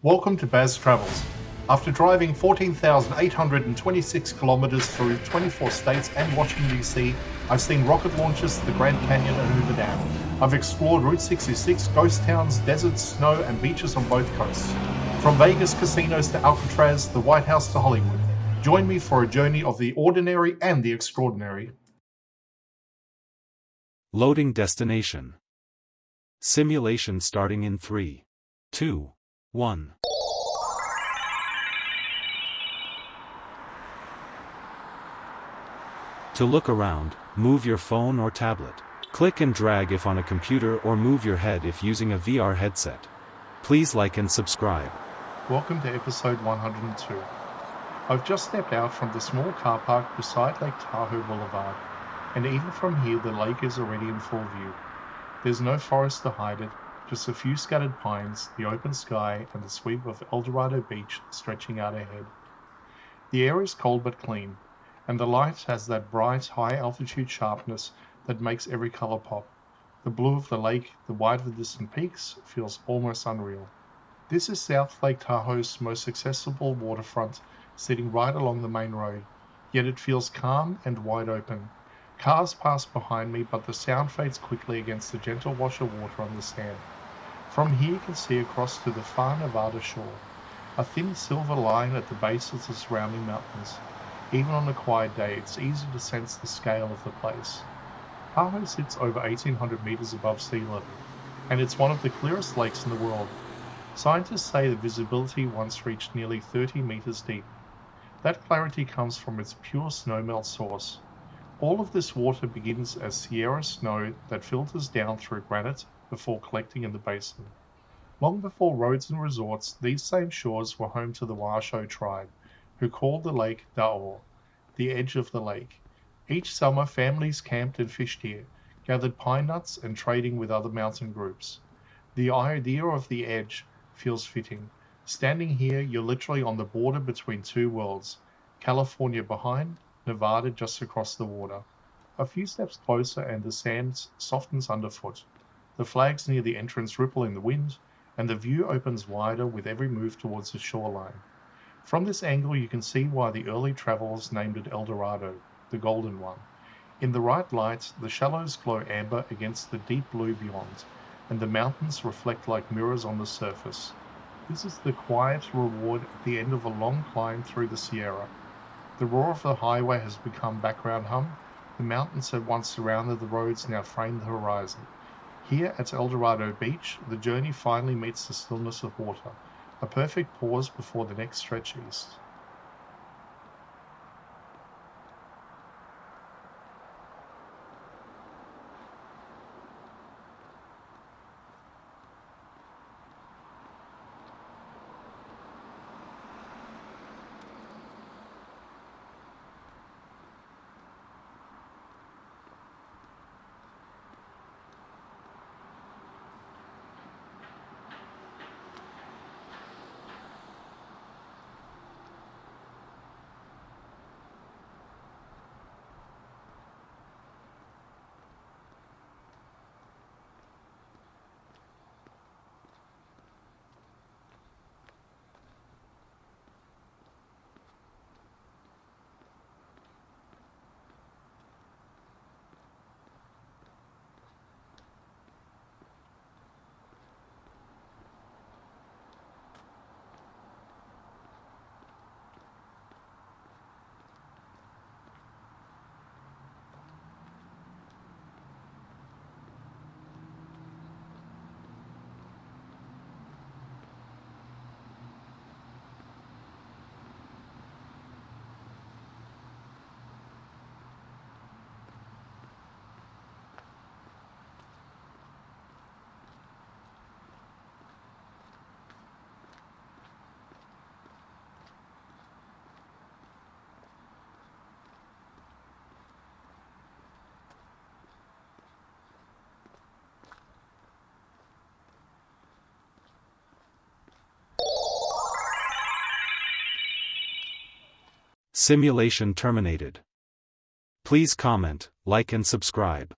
Welcome to Baz Travels. After driving 14,826 kilometers through 24 states and Washington DC, I've seen rocket launches to the Grand Canyon and Hoover Dam. I've explored Route 66, ghost towns, deserts, snow, and beaches on both coasts. From Vegas casinos to Alcatraz, the White House to Hollywood. Join me for a journey of the ordinary and the extraordinary. Loading destination. Simulation starting in 3, 2, 1. To look around, move your phone or tablet. Click and drag if on a computer or move your head if using a VR headset. Please like and subscribe. Welcome to episode 102. I've just stepped out from the small car park beside Lake Tahoe Boulevard, and even from here the lake is already in full view. There's no forest to hide it, just a few scattered pines, the open sky, and the sweep of Dorado Beach stretching out ahead. The air is cold but clean, and the light has that bright, high-altitude sharpness that makes every color pop. The blue of the lake, the white of the distant peaks, feels almost unreal. This is South Lake Tahoe's most accessible waterfront, sitting right along the main road, yet it feels calm and wide open. Cars pass behind me, but the sound fades quickly against the gentle wash of water on the sand. From here you can see across to the far Nevada shore, a thin silver line at the base of the surrounding mountains. Even on a quiet day, it's easy to sense the scale of the place. Tahoe sits over 1,800 meters above sea level, and it's one of the clearest lakes in the world. Scientists say the visibility once reached nearly 30 meters deep. That clarity comes from its pure snowmelt source. All of this water begins as Sierra snow that filters down through granite before collecting in the basin. Long before roads and resorts, these same shores were home to the Washoe tribe, who called the lake Da'or, the edge of the lake. Each summer, families camped and fished here, gathered pine nuts and trading with other mountain groups. The idea of the edge feels fitting. Standing here, you're literally on the border between two worlds, California behind, Nevada just across the water. A few steps closer and the sand softens underfoot. The flags near the entrance ripple in the wind, and the view opens wider with every move towards the shoreline. From this angle you can see why the early travelers named it El Dorado, the golden one. In the right light, the shallows glow amber against the deep blue beyond, and the mountains reflect like mirrors on the surface. This is the quiet reward at the end of a long climb through the Sierra. The roar of the highway has become background hum. The mountains that once surrounded the roads now frame the horizon. Here at El Dorado Beach, the journey finally meets the stillness of water, a perfect pause before the next stretch east. Simulation terminated. Please comment, like and subscribe.